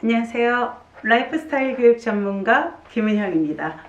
안녕하세요. 라이프스타일 교육 전문가 김은형입니다.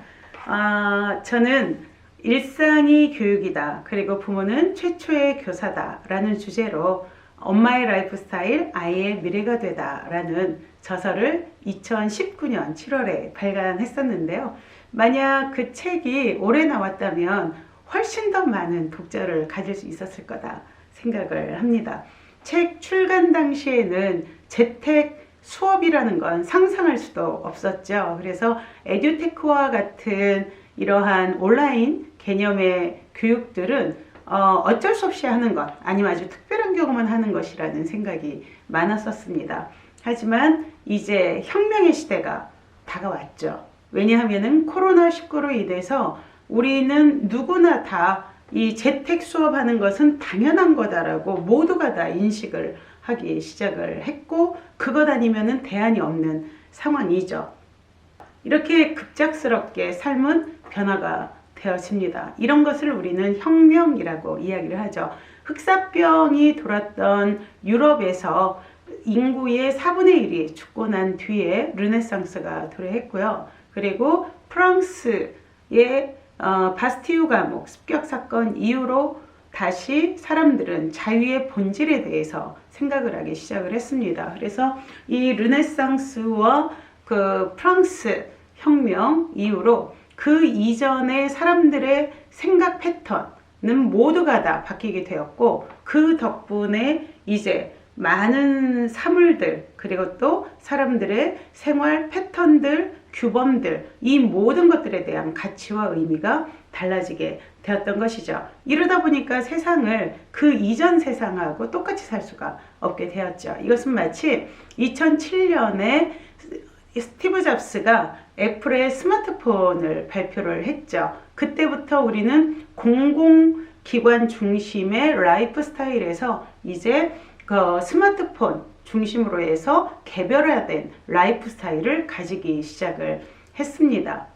저는 일상이 교육이다. 그리고 부모는 최초의 교사다. 라는 주제로 엄마의 라이프스타일, 아이의 미래가 되다. 라는 저서를 2019년 7월에 발간했었는데요. 만약 그 책이 올해 나왔다면 훨씬 더 많은 독자를 가질 수 있었을 거다 생각을 합니다. 책 출간 당시에는 재택 수업이라는 건 상상할 수도 없었죠. 그래서 에듀테크와 같은 이러한 온라인 개념의 교육들은 어쩔 수 없이 하는 것, 아니면 아주 특별한 경우만 하는 것이라는 생각이 많았었습니다. 하지만 이제 혁명의 시대가 다가왔죠. 왜냐하면 코로나19로 인해서 우리는 누구나 다 이 재택 수업하는 것은 당연한 거다라고 모두가 다 인식을 하기 시작을 했고, 그것 아니면은 대안이 없는 상황이죠. 이렇게 급작스럽게 삶은 변화가 되어집니다. 이런 것을 우리는 혁명이라고 이야기를 하죠. 흑사병이 돌았던 유럽에서 인구의 4분의 1이 죽고 난 뒤에 르네상스가 도래했고요. 그리고 프랑스의 바스티유 감옥 습격 사건 이후로 다시 사람들은 자유의 본질에 대해서 생각을 하기 시작을 했습니다. 그래서 이 르네상스와 그 프랑스 혁명 이후로 그 이전의 사람들의 생각 패턴은 모두가 다 바뀌게 되었고, 그 덕분에 이제 많은 사물들, 그리고 또 사람들의 생활 패턴들, 규범들, 이 모든 것들에 대한 가치와 의미가 달라지게 되었던 것이죠. 이러다 보니까 세상을 그 이전 세상하고 똑같이 살 수가 없게 되었죠. 이것은 마치 2007년에 스티브 잡스가 애플의 스마트폰을 발표를 했죠. 그때부터 우리는 공공기관 중심의 라이프 스타일에서 이제 그 스마트폰 중심으로 해서 개별화된 라이프 스타일을 가지기 시작을 했습니다.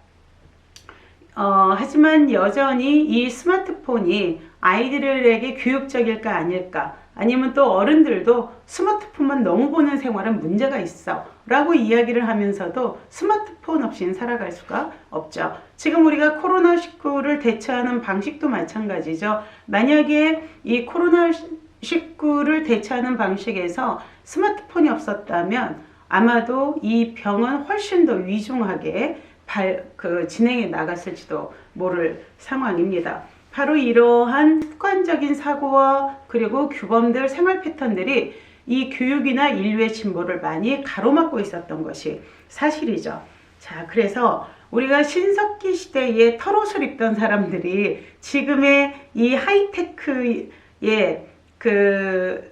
하지만 여전히 이 스마트폰이 아이들에게 교육적일까 아닐까, 아니면 또 어른들도 스마트폰만 너무 보는 생활은 문제가 있어 라고 이야기를 하면서도 스마트폰 없이는 살아갈 수가 없죠. 지금 우리가 코로나19를 대처하는 방식도 마찬가지죠. 만약에 이 코로나19를 대처하는 방식에서 스마트폰이 없었다면 아마도 이 병은 훨씬 더 위중하게 진행해 나갔을지도 모를 상황입니다. 바로 이러한 습관적인 사고와 그리고 규범들, 생활 패턴들이 이 교육이나 인류의 진보를 많이 가로막고 있었던 것이 사실이죠. 자, 그래서 우리가 신석기 시대에 털옷을 입던 사람들이 지금의 이 하이테크의 그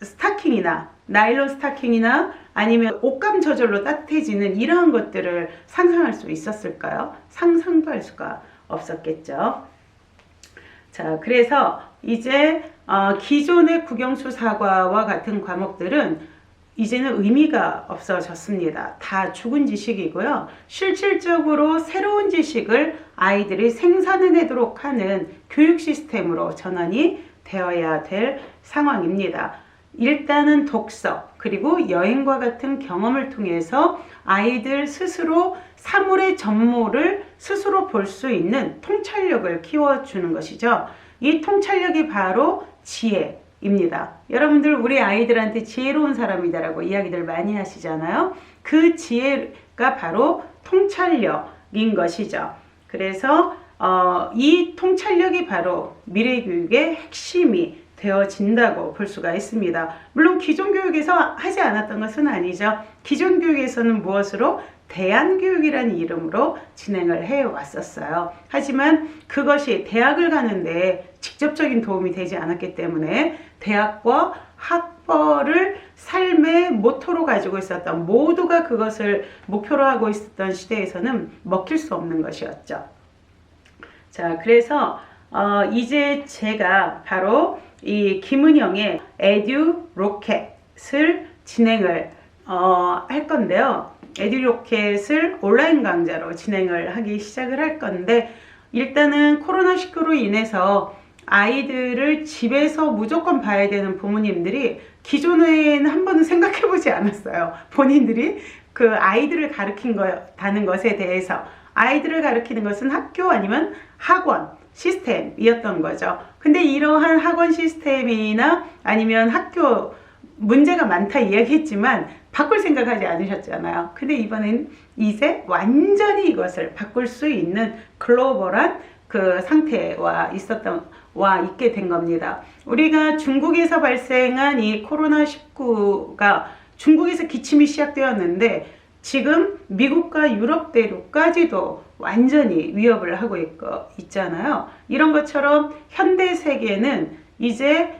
스타킹이나 나일론 스타킹이나 아니면 옷감 저절로 따뜻해지는 이러한 것들을 상상할 수 있었을까요? 상상도 할 수가 없었겠죠. 자, 그래서 이제 기존의 국영수 사과와 같은 과목들은 이제는 의미가 없어졌습니다. 다 죽은 지식이고요. 실질적으로 새로운 지식을 아이들이 생산해내도록 하는 교육 시스템으로 전환이 되어야 될 상황입니다. 일단은 독서, 그리고 여행과 같은 경험을 통해서 아이들 스스로 사물의 전모를 스스로 볼 수 있는 통찰력을 키워주는 것이죠. 이 통찰력이 바로 지혜입니다. 여러분들 우리 아이들한테 지혜로운 사람이다라고 이야기들 많이 하시잖아요. 그 지혜가 바로 통찰력인 것이죠. 그래서 이 통찰력이 바로 미래교육의 핵심이 되어진다고 볼 수가 있습니다. 물론 기존 교육에서 하지 않았던 것은 아니죠. 기존 교육에서는 무엇으로? 대안교육이라는 이름으로 진행을 해왔었어요. 하지만 그것이 대학을 가는데 직접적인 도움이 되지 않았기 때문에 대학과 학벌을 삶의 모토로 가지고 있었던, 모두가 그것을 목표로 하고 있었던 시대에서는 먹힐 수 없는 것이었죠. 자, 그래서 이제 제가 바로 이 김은형의 에듀로켓을 진행을 할 건데요. 에듀로켓을 온라인 강좌로 진행을 하기 시작을 할 건데, 일단은 코로나19로 인해서 아이들을 집에서 무조건 봐야 되는 부모님들이 기존에는 한 번은 생각해 보지 않았어요. 본인들이 그 아이들을 가르친다는 것에 대해서 아이들을 가르치는 것은 학교 아니면 학원 시스템이었던 거죠. 근데 이러한 학원 시스템이나 아니면 학교 문제가 많다 이야기했지만 바꿀 생각하지 않으셨잖아요. 근데 이번엔 이제 완전히 이것을 바꿀 수 있는 글로벌한 그 상태와 있게 된 겁니다. 우리가 중국에서 발생한 이 코로나19가 중국에서 기침이 시작되었는데 지금 미국과 유럽 대륙까지도 완전히 위협을 하고 있잖아요. 이런 것처럼 현대 세계는 이제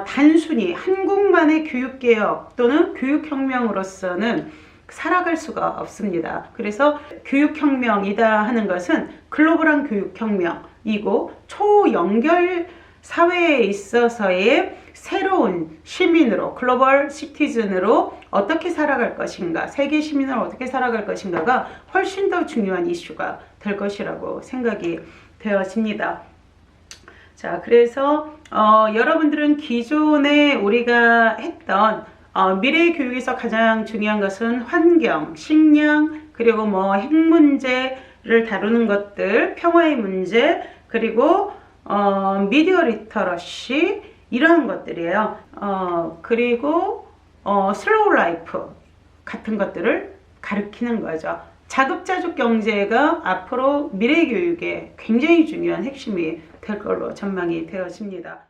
단순히 한국만의 교육개혁 또는 교육혁명으로서는 살아갈 수가 없습니다. 그래서 교육혁명이다 하는 것은 글로벌한 교육혁명이고 초연결 사회에 있어서의 새로운 시민으로 글로벌 시티즌으로 어떻게 살아갈 것인가, 세계 시민으로 어떻게 살아갈 것인가가 훨씬 더 중요한 이슈가 될 것이라고 생각이 되어집니다. 자, 그래서 여러분들은 기존에 우리가 했던 미래 교육에서 가장 중요한 것은 환경, 식량, 그리고 뭐 핵 문제를 다루는 것들, 평화의 문제, 그리고 미디어 리터러시 이러한 것들이에요. 그리고 슬로우 라이프 같은 것들을 가르치는 거죠. 자급자족 경제가 앞으로 미래 교육에 굉장히 중요한 핵심이 될 걸로 전망이 되어집니다.